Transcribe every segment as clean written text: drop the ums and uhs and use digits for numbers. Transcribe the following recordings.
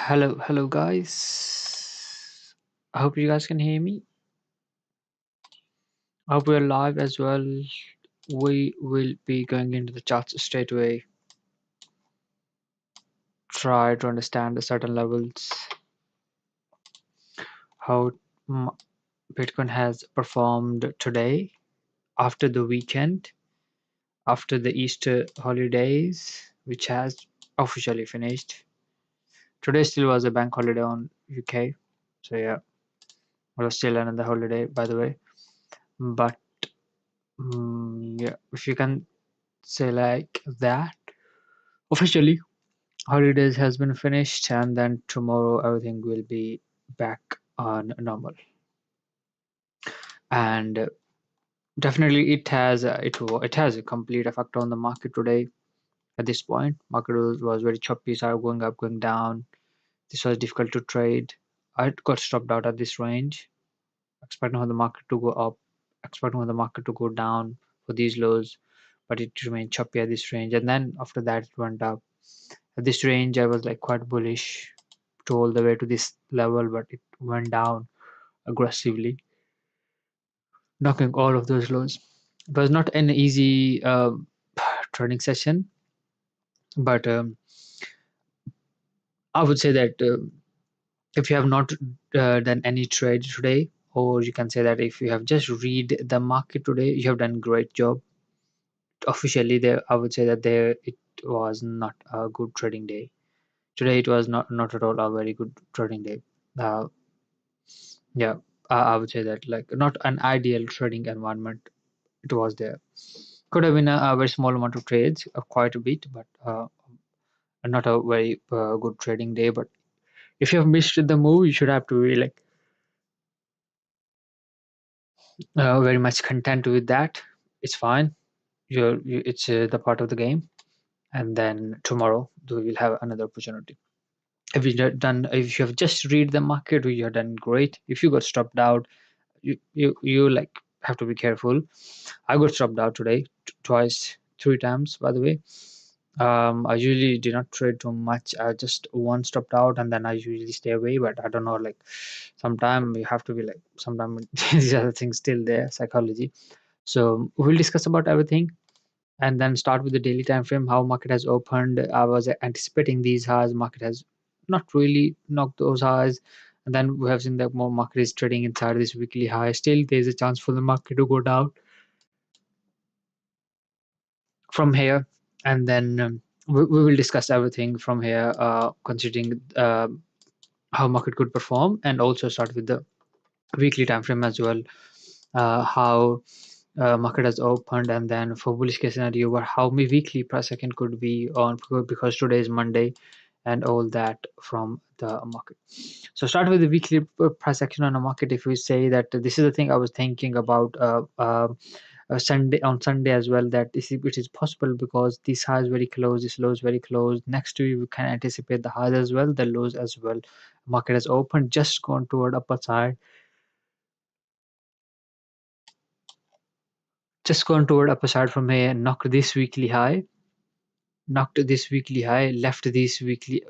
Hello guys. I hope you guys can hear me. I hope we're live as well. We will be going into the charts straight away. Try to understand the certain levels, how m- Bitcoin has performed today after the weekend, after the Easter holidays, which has officially finished. Today still was a bank holiday on UK, so yeah, it was still another holiday by the way. But yeah, if you can say like that officially holidays has been finished and then tomorrow everything will be back on normal. And definitely it has a complete effect on the market today. At this point market was very choppy, started going up, going down. This was difficult to trade. I got stopped out at this range, expecting for the market to go up, expecting for the market to go down for these lows, but it remained choppy at this range, and then after that it went up. At this range I was like quite bullish to all the way to this level, but it went down aggressively, knocking all of those lows. It was not an easy trading session, but I would say that if you have not done any trade today, or you can say that if you have just read the market today, you have done great job. Officially there I would say that there it was not a good trading day today. It was not at all a very good trading day. uh, yeah, I would say that like not an ideal trading environment it was there. Could have been a very small amount of trades, quite a bit, but not a very good trading day. But if you have missed the move, you should have to be like very much content with that. It's fine. It's the part of the game. And then tomorrow we will have another opportunity. If you have just read the market, you have done great. If you got stopped out, you like have to be careful. I got stopped out today twice, three times by the way. I usually do not trade too much. I just one stopped out and then I usually stay away. But I don't know, like sometime you have to be like sometime these other things still there, psychology. So we'll discuss about everything and then start with the daily time frame. How market has opened. I was anticipating these highs. Market has not really knocked those highs. And then we have seen that more market is trading inside this weekly high. Still, there's a chance for the market to go down from here, and then we will discuss everything from here, considering how market could perform, and also start with the weekly time frame as well. How market has opened, and then for bullish case scenario, what how many weekly price action could be on, because today is Monday, and all that from the market. So start with the weekly price action on the market. If we say that this is the thing I was thinking about Sunday as well, that it is possible because this high is very close, this low is very close. Next week we can anticipate the highs as well, the lows as well. Market has opened, just gone toward upper side, just gone toward upper side from here, knocked this weekly high, left this weekly,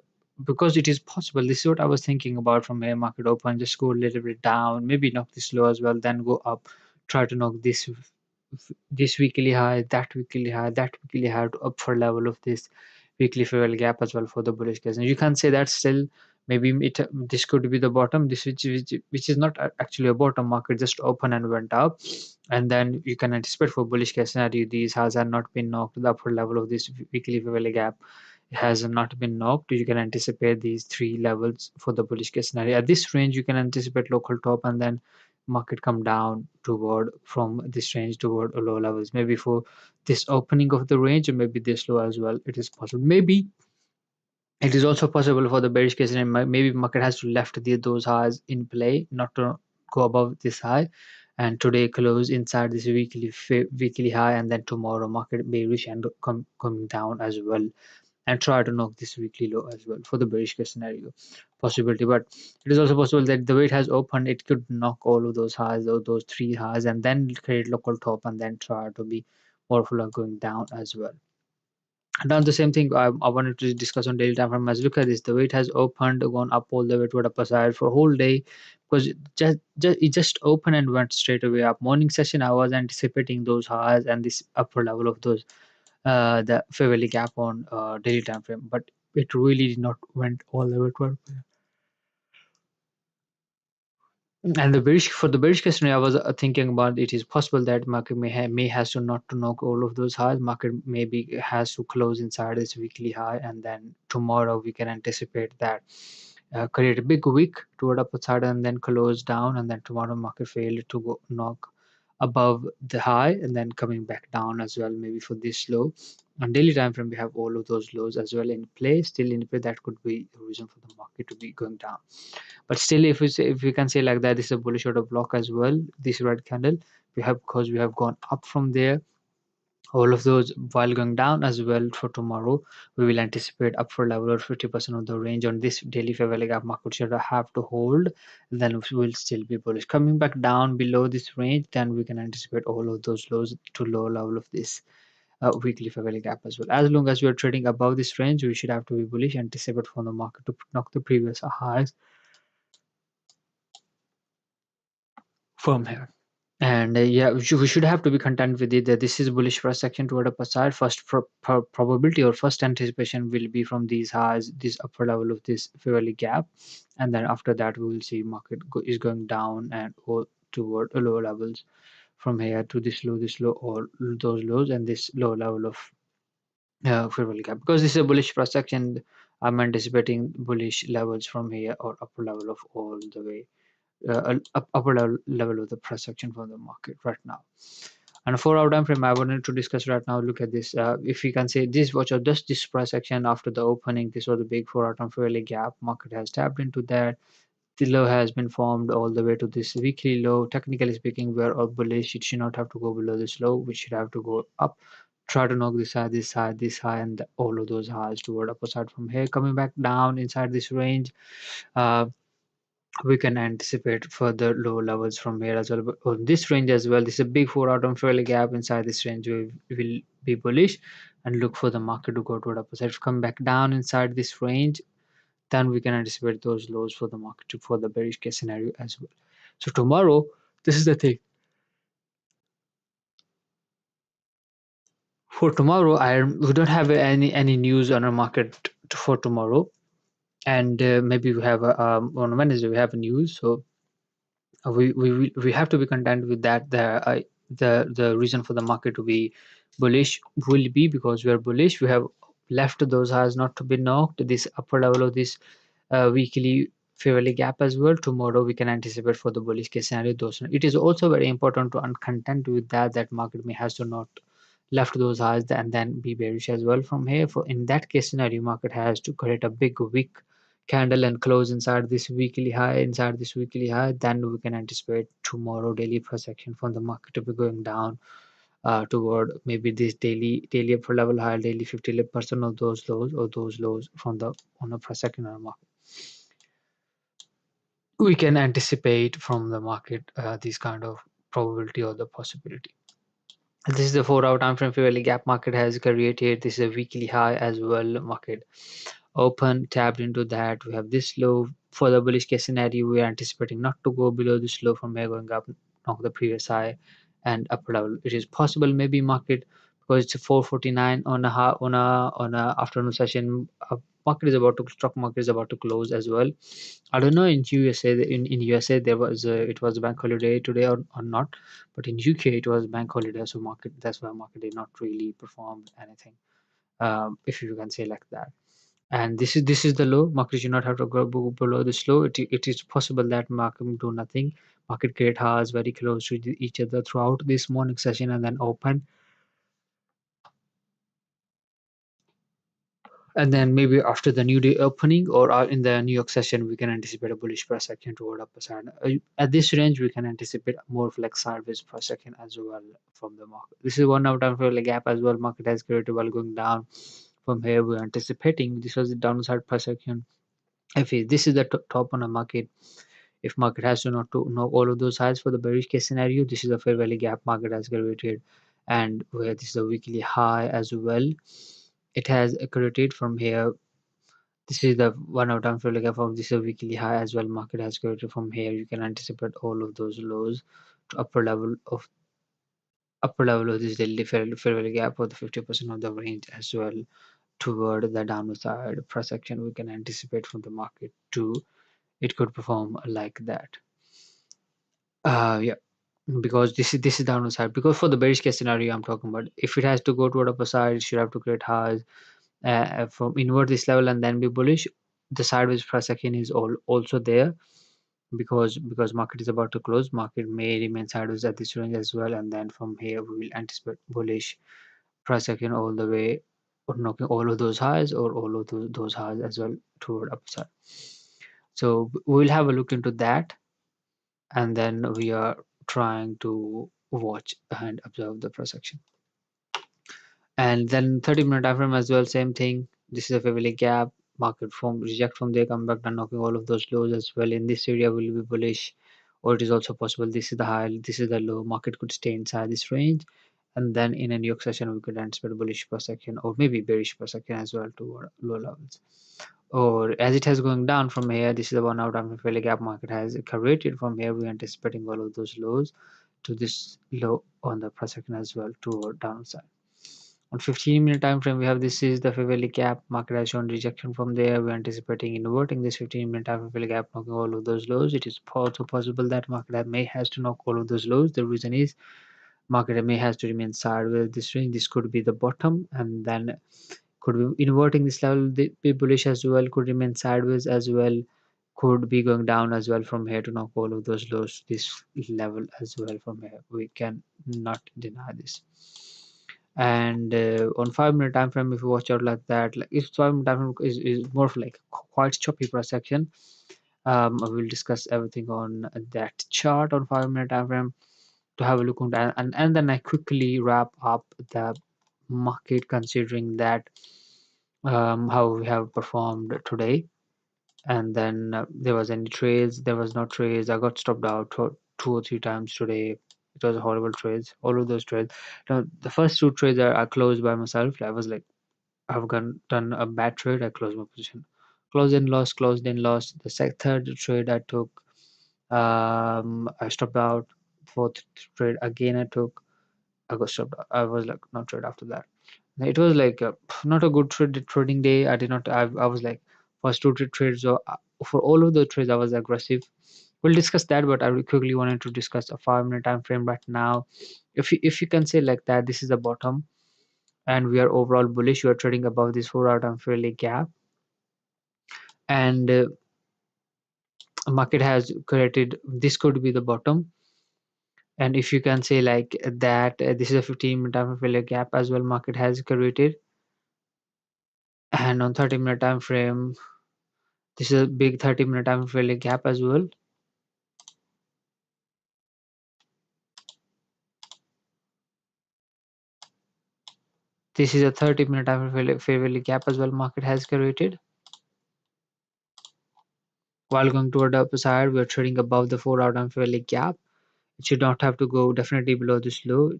because it is possible. This is what I was thinking about from here. Market open, just go a little bit down, maybe knock this low as well, then go up, try to knock this weekly high, that weekly high, that weekly high to upper level of this weekly fair gap as well for the bullish case. And you can say that still maybe this could be the bottom, this which is not actually a bottom. Market just open and went up, and then you can anticipate for bullish case scenario these has not been knocked. The upper level of this weekly fair gap has not been knocked. You can anticipate these three levels for the bullish case scenario. At this range you can anticipate local top, and then market come down toward from this range toward low levels, maybe for this opening of the range, or maybe this low as well. It is possible. Maybe it is also possible for the bearish case scenario, maybe market has to left those highs in play, not to go above this high, and today close inside this weekly high, and then tomorrow market bearish and coming down as well, and try to knock this weekly low as well for the bearish case scenario possibility. But it is also possible that the way it has opened, it could knock all of those highs, or those three highs, and then create local top, and then try to be more full of going down as well. Now the same thing I wanted to discuss on daily time frame. As look at this, the way it has opened, gone up all the way to the upper side for a whole day, because it just opened and went straight away up. Morning session, I was anticipating those highs and this upper level of those the fair value gap on daily time frame, but it really did not went all the way to. And the bearish for the bearish case scenario, I was thinking about it is possible that market may has to not to knock all of those highs. Market maybe has to close inside this weekly high, and then tomorrow we can anticipate that create a big wick toward upper side and then close down, and then tomorrow market fail to go knock above the high and then coming back down as well, maybe for this low. On daily time frame, we have all of those lows as well in play, still in play. That could be a reason for the market to be going down. But still, if we can say like that, this is a bullish order block as well. This red candle we have, because we have gone up from there. All of those while going down as well. For tomorrow, we will anticipate upper level or 50% of the range on this daily fair value gap. Market should have to hold, then we will still be bullish. Coming back down below this range, then we can anticipate all of those lows to low level of this weekly fair value gap as well. As long as we are trading above this range, we should have to be bullish, anticipate from the market to knock the previous highs from here. And yeah, we should have to be content with it that this is bullish for a section toward upper side. First probability or first anticipation will be from these highs, this upper level of this fair value gap, and then after that we will see market is going down and go toward lower levels from here to this low, or those lows and this low level of fair value gap. Because this is a bullish cross section, I'm anticipating bullish levels from here or upper level of all the way upper level of the price action from the market right now. And a 4 hour time frame I wanted to discuss right now. Look at this. If we can say this, watch out, just this price action after the opening, this was the big 4 hour time fairly gap. Market has tapped into that. The low has been formed all the way to this weekly low. Technically speaking, we are all bullish. It should not have to go below this low. We should have to go up. Try to knock this high, this high, this high, and all of those highs toward upper side from here. Coming back down inside this range. Uh, we can anticipate further low levels from here as well. But on this range as well, this is a big 4 hour fairly gap. Inside this range, we will be bullish and look for the market to go toward opposite. Come back down inside this range, then we can anticipate those lows for the market to, for the bearish case scenario as well. So tomorrow, this is the thing. For tomorrow, we don't have any news on our market for tomorrow, and maybe we have on Wednesday we have a news. So we have to be content with that. The reason for the market to be bullish will be because we are bullish. We have left those highs not to be knocked. This upper level of this weekly fair value gap as well. Tomorrow we can anticipate for the bullish case scenario. Those, it is also very important to uncontent with that market may has to not left those highs and then be bearish as well from here. For in that case scenario, market has to create a big wick candle and close inside this weekly high, then we can anticipate tomorrow daily price action from the market to be going down toward maybe this daily upper level high, daily 50% of those lows, or those lows from the on a price action on the market. We can anticipate from the market this kind of probability or the possibility. This is the 4 hour time frame fairly gap market has created. This is a weekly high as well. Market open, tapped into that. We have this low. For the bullish case scenario, we are anticipating not to go below this low from here, going up, knock the previous high and upper level. It is possible maybe market, because it's a 449 on a on a afternoon session. Market is about to stock market is about to close as well. I don't know in USA. In USA there was it was a bank holiday today or not, but in UK it was bank holiday, so market, that's why market did not really perform anything. If you can say like that. And this is the low. Market should not have to go below this low. It is possible that market will do nothing. Market create highs very close to each other throughout this morning session and then open, and then maybe after the new day opening or in the New York session, we can anticipate a bullish price action toward upper side. At this range, we can anticipate more of like sideways price action as well from the market. This is 1 hour time for like gap as well. Market has created while going down. From here, we're anticipating this was the downside price action. If this is the top on the market, if market has to not to know all of those highs for the bearish case scenario, this is a fair value gap market has created, and where this is a weekly high as well. it has corrected from here. This is the 1 hour time frame gap of this is a weekly high as well. Market has corrected from here. You can anticipate all of those lows to upper level of this daily fair value gap for the 50% of the range as well toward the downside projection we can anticipate from the market too. It could perform like that. Yeah, because this is downside. Because for the bearish case scenario I'm talking about, if it has to go toward upper side, it should have to create highs from invert this level and then be bullish. The sideways projection is also there because market is about to close. Market may remain sideways at this range as well, and then from here we will anticipate bullish price action all the way, or knocking all of those highs or all of those highs as well toward upside. So we'll have a look into that, and then we are trying to watch and observe the price action. And then 30-minute time frame as well, same thing. This is a fairly gap. Market from reject from there, come back and knocking all of those lows as well. In this area will be bullish, or it is also possible this is the high, this is the low. Market could stay inside this range, and then in a New York session we could anticipate bullish per second or maybe bearish per second as well to low levels. Or as it has going down from here, this is the 1 hour time frame fairly gap. Market has corrected from here. We're anticipating all of those lows to this low on the per second as well to downside. On 15-minute time frame, we have this is the fair value gap. Market has shown rejection from there. We're anticipating inverting this 15-minute time frame value gap, knocking all of those lows. It is also possible that market may has to knock all of those lows. The reason is market may has to remain sideways. This range, this could be the bottom, and then could be inverting this level. The be bullish as well. Could remain sideways as well. Could be going down as well from here to knock all of those lows. This level as well from here. We can not deny this. And on 5 minute time frame, if you watch out like that, like if 5 minute time frame is more of like quite choppy price action, I will discuss everything on that chart on 5 minute time frame to have a look on that, and then I quickly wrap up the market considering that how we have performed today. And then there was any trades, there was no trades. I got stopped out 2 or 3 times today. It was horrible trades, all of those trades. Now the first two trades are closed by myself. I was like, I've done a bad trade. I closed my position, closed and lost, closed and lost. The third trade I took, I stopped out. Fourth trade again I took, I got stopped out. I was like, no trade after that. It was like not a good trading day. I did not. I was like first two trades. So for all of the trades, I was aggressive. We'll discuss that, but I quickly wanted to discuss a 5 minute time frame right now. If you can say like that, this is the bottom, and we are overall bullish. We are trading above this 4 hour time fairly gap, and market has corrected. This could be the bottom, and if you can say like that, this is a 15-minute time fairly gap as well. Market has corrected, and on 30-minute time frame, this is a big 30-minute time fairly gap as well. This is a 30-minute time fair value gap as well. Market has corrected. While going toward the upside, we are trading above the 4 hour time fair value gap. It should not have to go definitely below this low.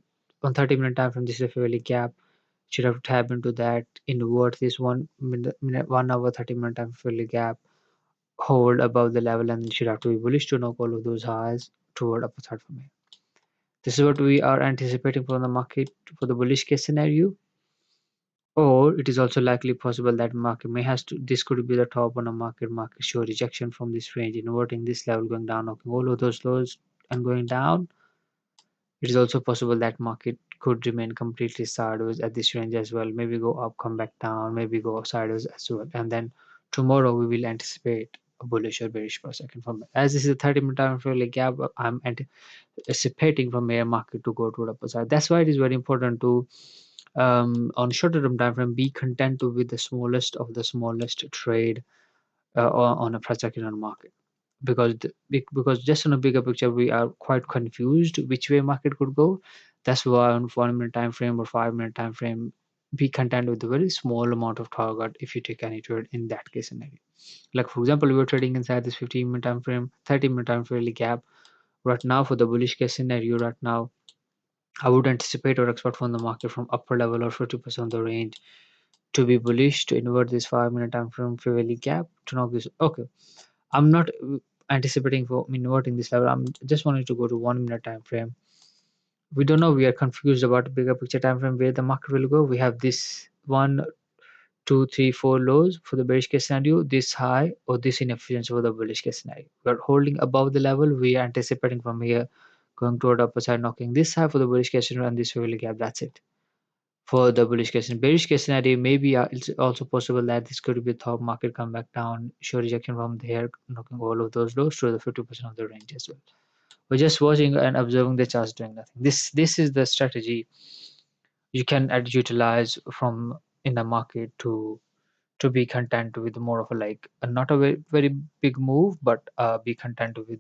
On 30-minute time frame, this is a fair value gap. It should have to tap into that, invert this 1 hour 30-minute time fair value gap, hold above the level, and it should have to be bullish to knock all of those highs toward upside from here. This is what we are anticipating from the market for the bullish case scenario. Or it is also likely possible that market may has to, this could be the top on a market show rejection from this range, inverting this level, going down, knocking all of those lows and going down. It is also possible that market could remain completely sideways at this range as well, maybe go up, come back down, maybe go sideways as well. And then tomorrow we will anticipate a bullish or bearish per second from, as this is a 30-minute time frame gap, I'm anticipating from here market to go to the upside. That's why it is very important to on shorter term time frame be content to with the smallest of the smallest trade on a particular market, because because just on a bigger picture we are quite confused which way market could go. That's why on 1 minute time frame or 5 minute time frame, be content with a very small amount of target if you take any trade in that case scenario. Like for example, we were trading inside this 15-minute time frame, 30-minute time frame gap. Right now for the bullish case scenario, right now I would anticipate or expect from the market from upper level or 50% of the range to be bullish, to invert this 5 minute time frame fairly gap to knock this. Okay, I'm not anticipating for inverting this level. I'm just wanting to go to 1 minute time frame. We don't know. We are confused about bigger picture time frame where the market will go. We have this one, two, three, four lows for the bearish case scenario, this high or this inefficiency for the bullish case scenario. We're holding above the level. We are anticipating from here going toward upper side, knocking this high for the bullish case scenario and this fairly gap. That's it for the bullish case scenario. Bearish case scenario, maybe it's also possible that this could be top market come back down, show rejection from there, knocking all of those lows to the 50% of the range as well. We're just watching and observing the charts doing nothing. This is the strategy you can utilize from in the market to be content with more of a like not a very big move, but be content with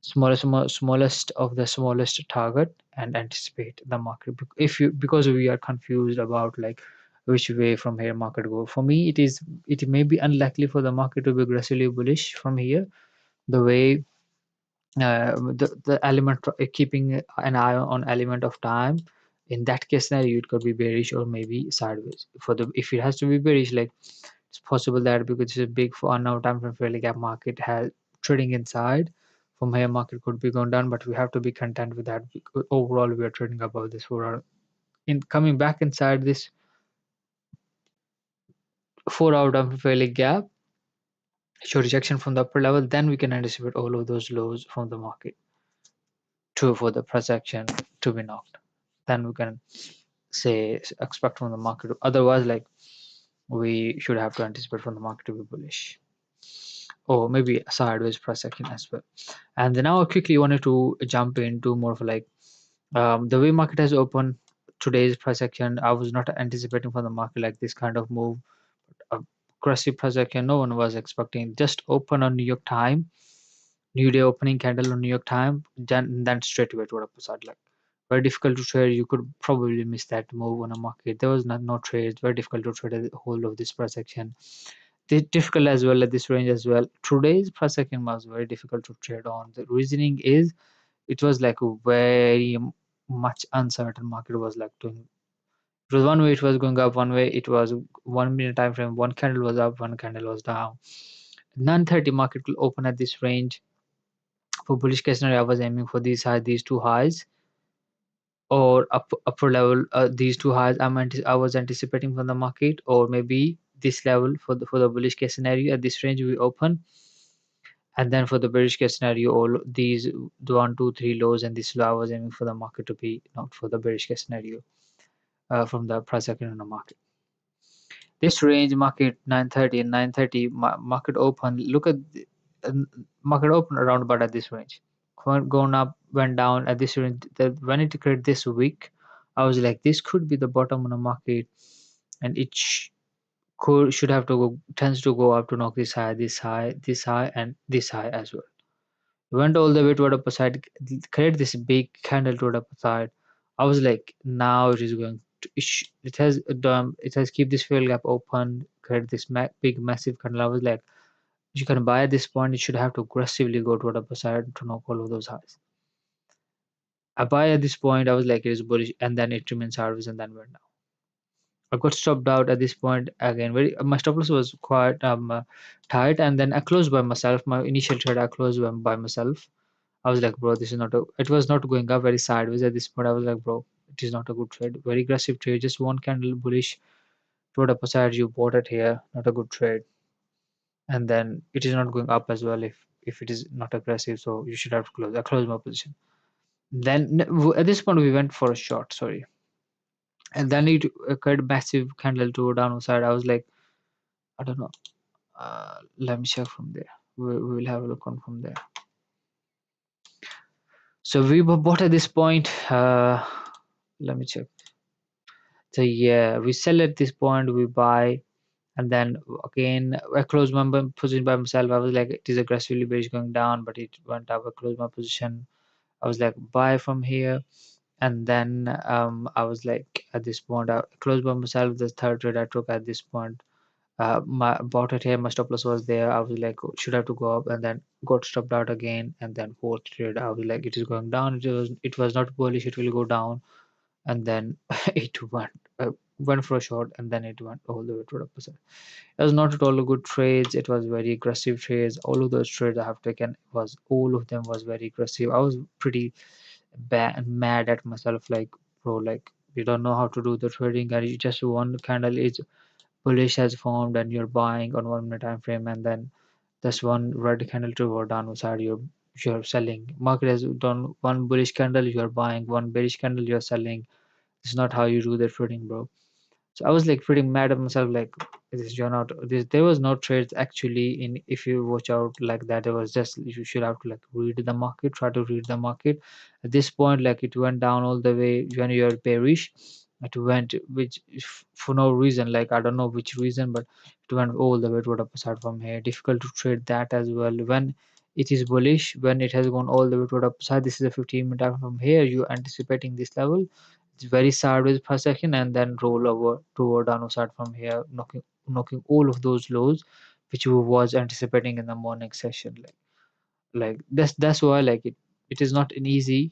smallest of the smallest target and anticipate the market. If you because we are confused about like which way from here market go. For me, it may be unlikely for the market to be aggressively bullish from here. The way the element keeping an eye on element of time, in that case scenario it could be bearish or maybe sideways. For the if it has to be bearish, like it's possible that because it's a big for now time frame fairly gap market has trading inside, from here market could be going down, but we have to be content with that because overall we are trading above this overall. In coming back inside this 4 hour time frame fairly gap, show rejection from the upper level, then we can anticipate all of those lows from the market to for the price action to be knocked. Then we can say expect from the market. Otherwise, like we should have to anticipate from the market to be bullish or maybe a sideways price action as well. And then now I quickly wanted to jump into more of like the way market has opened today's price action. I was not anticipating from the market like this kind of move. Aggressive price action, no one was expecting. Just open on New York time, new day opening candle on New York time, then straight away to what upside. Like very difficult to trade. You could probably miss that move on a market. There was no trades. Very difficult to trade the whole of this price action. Difficult as well at this range as well. Today's price action was very difficult to trade on. The reasoning is it was like a very much uncertain market was like doing. It was one way it was going up, one way it was 1 minute time frame. One candle was up, one candle was down. 9:30 market will open at this range. For bullish case scenario, I was aiming for these two highs, or upper level. These two highs I was anticipating from the market, or maybe this level for the bullish case scenario. At this range we open, and then for the bearish case scenario, all these the 1 2 3 lows and this low I was aiming for the market to be not for the bearish case scenario from the price action on the market. This range market 9:30 and 9:30 market open. Look at market open around about at this range. Going up, went down at this range. When it created this week, I was like, this could be the bottom on the market, and it should have to go tends to go up to knock this high, this high, this high, and this high as well. Went all the way toward upper side, create this big candle toward upper side. I was like, now it is going to, it has keep this fail gap open, create this big massive candle. I was like, you can buy at this point. It should have to aggressively go toward upper side to knock all of those highs. I buy at this point. I was like, it is bullish, and then it remained sideways and then went down. I got stopped out at this point again. Very my stop loss was quite tight, and then I closed by myself. My initial trade I closed by myself. I was like, bro, this is not a. It was not going up very sideways at this point. I was like, bro, it is not a good trade. Very aggressive trade. Just one candle bullish toward upper side. You bought it here. Not a good trade. And then it is not going up as well. If it is not aggressive, so you should have to close. I closed my position. Then at this point we went for a short. Sorry, and then it occurred massive candle to downside. I was like, I don't know. Let me check from there. We will have a look on from there. So we were bought at this point. Let me check. So yeah, we sell at this point, we buy, and then again I closed my position by myself. I was like, it is aggressively bearish going down, but it went up. I closed my position. I was like, buy from here, and then I was like, at this point, I closed by myself. The third trade I took at this point, my bought it here. My stop loss was there. I was like, oh, should have to go up, and then got stopped out again. And then fourth trade, I was like, it is going down. It was not bullish. It will go down. and then it went for a short, and then it went all the way to the opposite. It was not at all a good trades. It was very aggressive trades. All of those trades I have taken was all of them was very aggressive. I was pretty bad mad at myself, like, bro, like, you don't know how to do the trading, and you just one candle is bullish has formed and you're buying on 1 minute time frame, and then that's one red candle to go down side, you're selling. Market has done one bullish candle, you're buying, one bearish candle, you're selling. It's not how you do the trading, bro. So I was like pretty mad at myself, like, this you're not this, there was no trades actually in. If you watch out like that, it was just you should have to like read the market, try to read the market. At this point, like, it went down all the way when you're bearish. It went, which for no reason, like, I don't know which reason, but it went all the way to the upside from here. Difficult to trade that as well. When it is bullish, when it has gone all the way to the upside, this is a 15-minute time from here, you anticipating this level. It's very sideways per second, and then roll over toward downside from here, knocking all of those lows which we was anticipating in the morning session. Like that's why, like, it is not an easy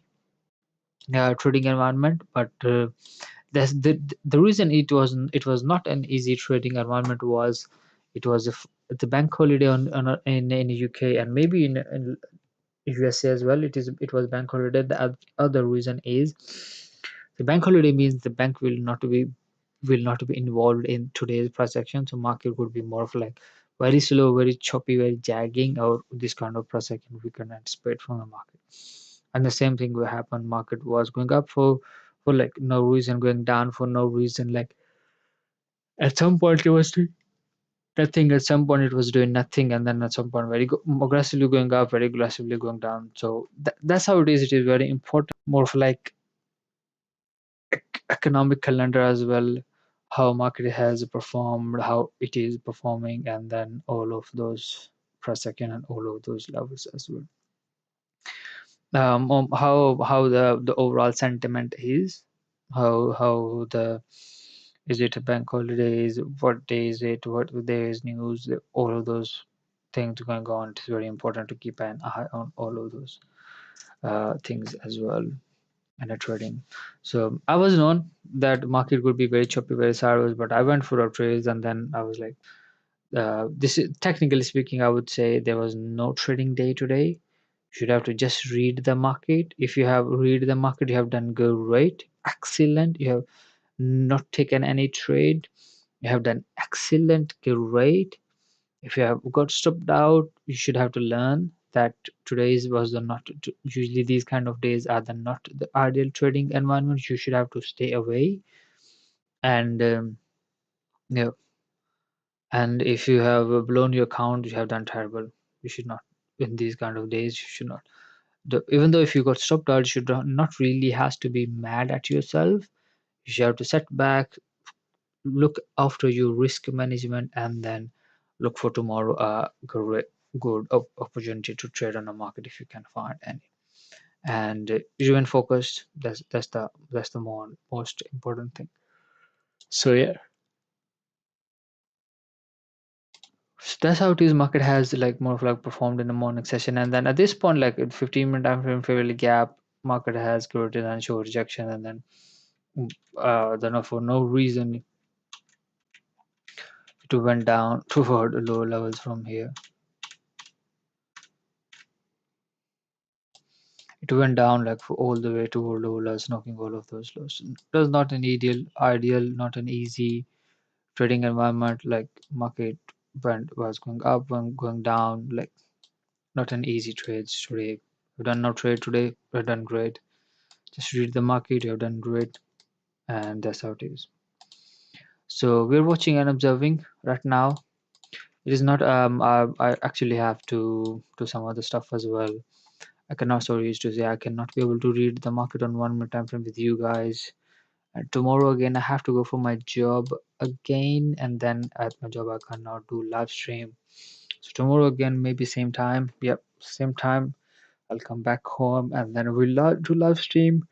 trading environment, but that's the reason it was not an easy trading environment was it was the bank holiday in UK, and maybe in USA as well. It was bank holiday. The other reason is the bank holiday means the bank will not be involved in today's price action, so market would be more of like very slow, very choppy, very jagging, or this kind of price action we can anticipate from the market. And the same thing will happen. Market was going up for like no reason, going down for no reason. Like, at some point it was doing nothing, at some point it was doing nothing, and then at some point very aggressively going up, very aggressively going down. So that's how it is. It is very important, more of like economic calendar as well, how market has performed, how it is performing, and then all of those per second and all of those levels as well. How the overall sentiment is, how the is it a bank holidays, what day is it, what there is news, all of those things going on. It's very important to keep an eye on all of those things as well in a trading. So I was known that market could be very choppy, very sideways, but I went for a trades, and then I was like, this is technically speaking, I would say there was no trading day today. You should have to just read the market. If you have read the market, you have done great, excellent. You have not taken any trade. You have done excellent, great. If you have got stopped out, you should have to learn that today's was the not usually these kind of days are the not the ideal trading environment. You should have to stay away. And yeah, and if you have blown your account, you have done terrible. You should not, in these kind of days, you should not. Even though if you got stopped out, you should not really has to be mad at yourself. You should have to set back, look after your risk management, and then look for tomorrow a great good opportunity to trade on the market if you can find any. And remain focused. That's the most important thing. So yeah, so that's how it is. Market has like more of like performed in the morning session, and then at this point, like at 15-minute time frame fairly gap, market has created and show rejection, and then for no reason it went down toward lower levels from here. It went down like for all the way to low lows, knocking all of those lows. It was not an ideal, not an easy trading environment. Like, market was going up and going down. Like, not an easy trades today. We've done no trade today. We've done great. Just read the market. You've done great, and that's how it is. So we're watching and observing right now. It is not. I actually have to do some other stuff as well. I cannot, so used to say, I cannot be able to read the market on 1 minute time frame with you guys. And tomorrow again, I have to go for my job again, and then at my job, I cannot do live stream. So tomorrow again, maybe same time. Yep, same time. I'll come back home, and then we'll do live stream.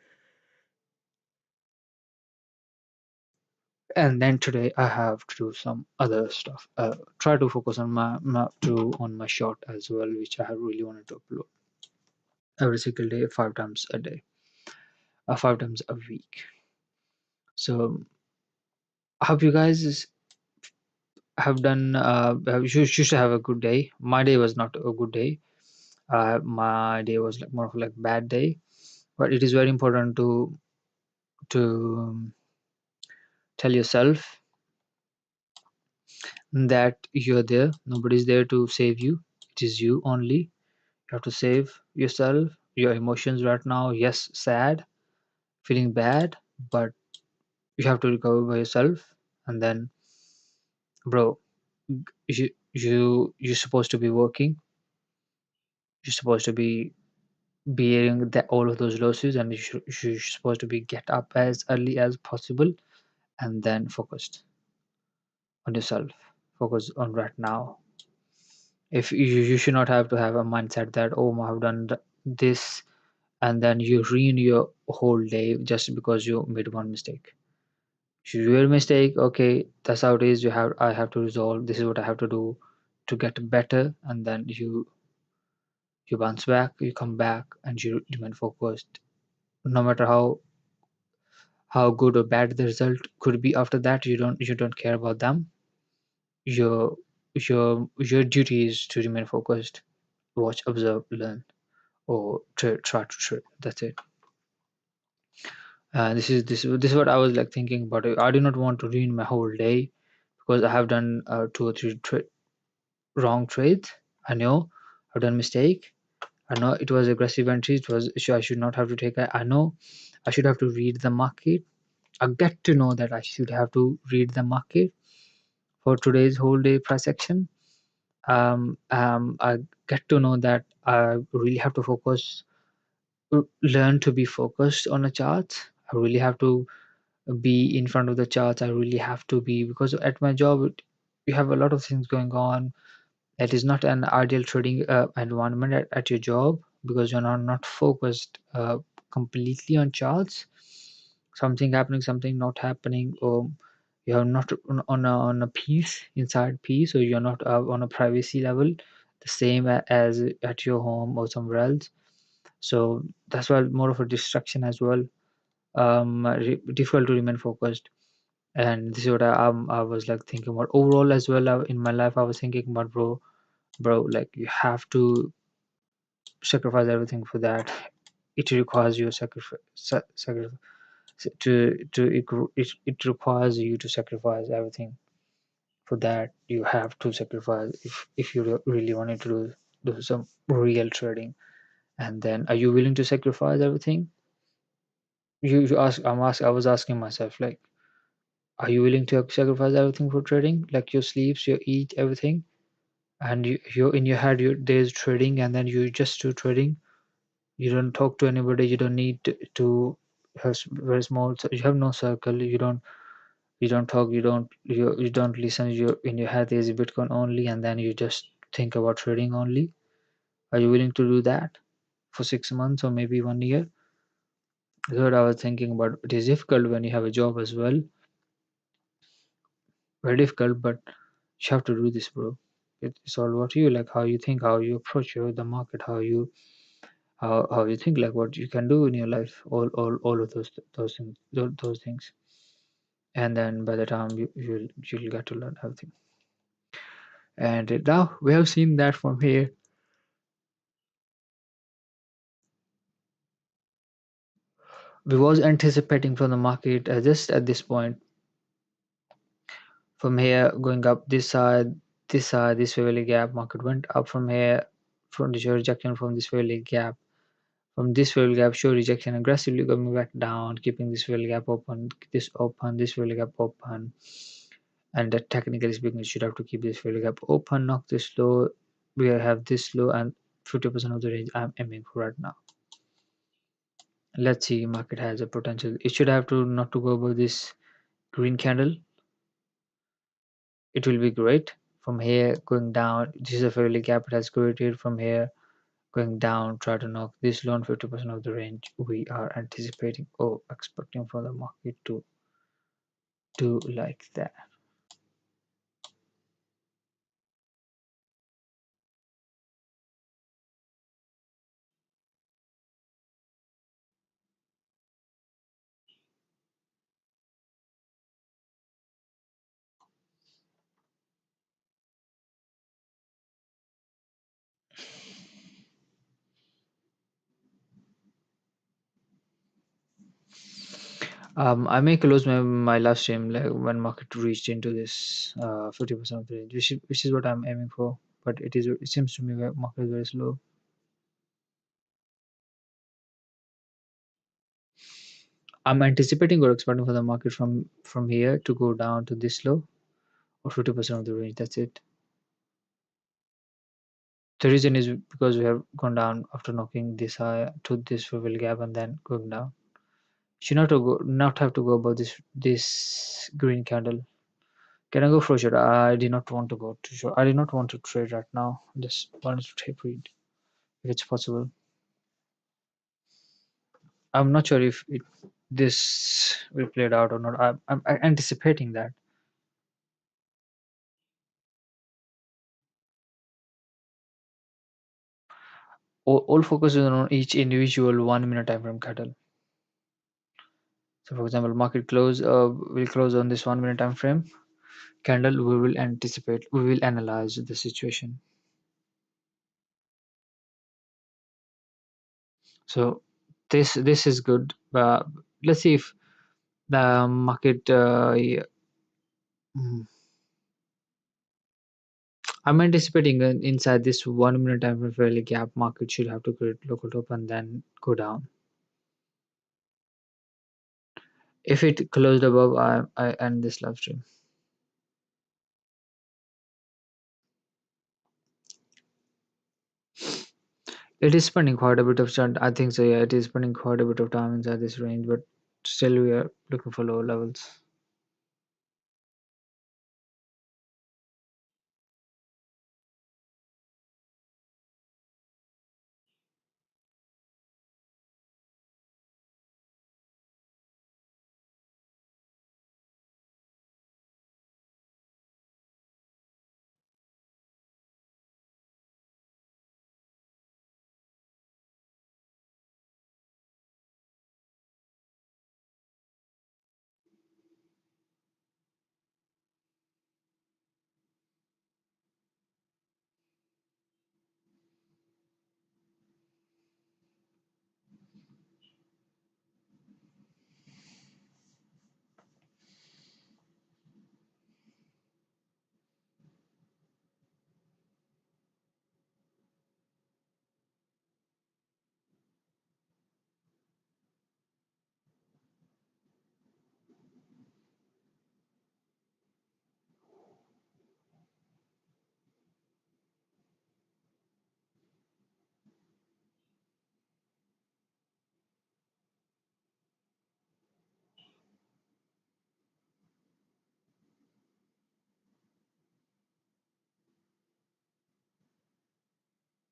And then today, I have to do some other stuff. Try to focus on my short as well, which I have really wanted to upload every single day, 5 times a day, 5 times a week. So I hope you guys have done you should have a good day. My day was not a good day. My day was like more of like bad day, but it is very important to tell yourself that you're there. Nobody's there to save you. It is you only. You have to save yourself, your emotions right now. Yes, sad, feeling bad, but you have to recover by yourself. And then, bro, you're supposed to be working. You're supposed to be bearing all of those losses, and you're supposed to be get up as early as possible, and then focused on yourself. Focus on right now. If you should not have to have a mindset that, oh, I've done this, and then you ruin your whole day just because you made one mistake. You do a mistake, okay, that's how it is. I have to resolve. This is what I have to do to get better, and then you bounce back, you come back, and you remain focused. No matter how good or bad the result could be after that, you don't care about them. Your your duty is to remain focused, watch, observe, learn, or try to trade. That's it. This is what I was like thinking about it. I do not want to ruin my whole day because I have done two or three wrong trades. I know I've done mistake. I know it was aggressive entry. I should not have to take. I know I should have to read the market. I get to know that I should have to read the market for today's whole day price action. I get to know that I really have to learn to be focused on a chart. I really have to be in front of the charts. I really have to be, because at my job you have a lot of things going on. It is not an ideal trading environment at your job because you're not focused completely on charts. Something happening, something not happening, or you're not on a piece inside piece, or you're not on a privacy level the same as at your home or somewhere else. So that's why more of a distraction as well. Difficult to remain focused. And this is what I was like thinking about overall as well. In my life I was thinking about, bro, like you have to sacrifice everything for that. It requires you it requires you to sacrifice everything. For that you have to sacrifice if you really wanted to do some real trading. And then, are you willing to sacrifice everything? I was asking myself, like, are you willing to sacrifice everything for trading, like your sleeps, your eat, everything? And you're in your head, there's trading, and then you just do trading. You don't talk to anybody. You don't need to have very small. You have no circle. You don't talk. You don't listen. You in your head is Bitcoin only, and then you just think about trading only. Are you willing to do that for 6 months or maybe 1 year? That's what I was thinking about. It is difficult when you have a job as well. Very difficult, but you have to do this, bro. It's all about you, like how you think, how you approach the market, how you think, like what you can do in your life, all of those things, those things. And then by the time you'll get to learn everything. And now we have seen that from here. We was anticipating from the market just at this point, from here going up this side, this fairly gap. Market went up from here, from the rejection from this fairly gap. From this failed gap, show rejection, aggressively coming back down, keeping this failed gap open, this failed gap open. And that technically speaking, you should have to keep this failed gap open, knock this low. We have this low and 50% of the range I'm aiming for right now. Let's see, market has a potential. It should have to not to go above this green candle. It will be great. From here going down, this is a fairly gap it has created. From here going down, try to knock this low on 50% of the range. We are anticipating or expecting for the market to do like that. I may close my last stream like when market reached into this 50% of the range, which is what I'm aiming for. But it seems to me that market is very slow. I'm anticipating or expecting for the market from here to go down to this low or 50% of the range. That's it. The reason is because we have gone down after knocking this high to this full gap and then going down. Should not have to go above this green candle. Can I go for a short? I did not want to go to short. I did not want to trade right now. Just wanted to take read if it's possible. I'm not sure if this will play it out or not. I'm anticipating that. All focus is on each individual 1 minute time frame candle. So, for example, market close will close on this 1 minute time frame candle. We will anticipate. We will analyze the situation. So this is good. But let's see if the market. Yeah, mm, I'm anticipating inside this 1 minute time frame fairly gap market should have to create local top and then go down. If it closed above, I end this live stream. It is spending quite a bit of time. I think so. Yeah, it is spending quite a bit of time inside this range, but still we are looking for lower levels.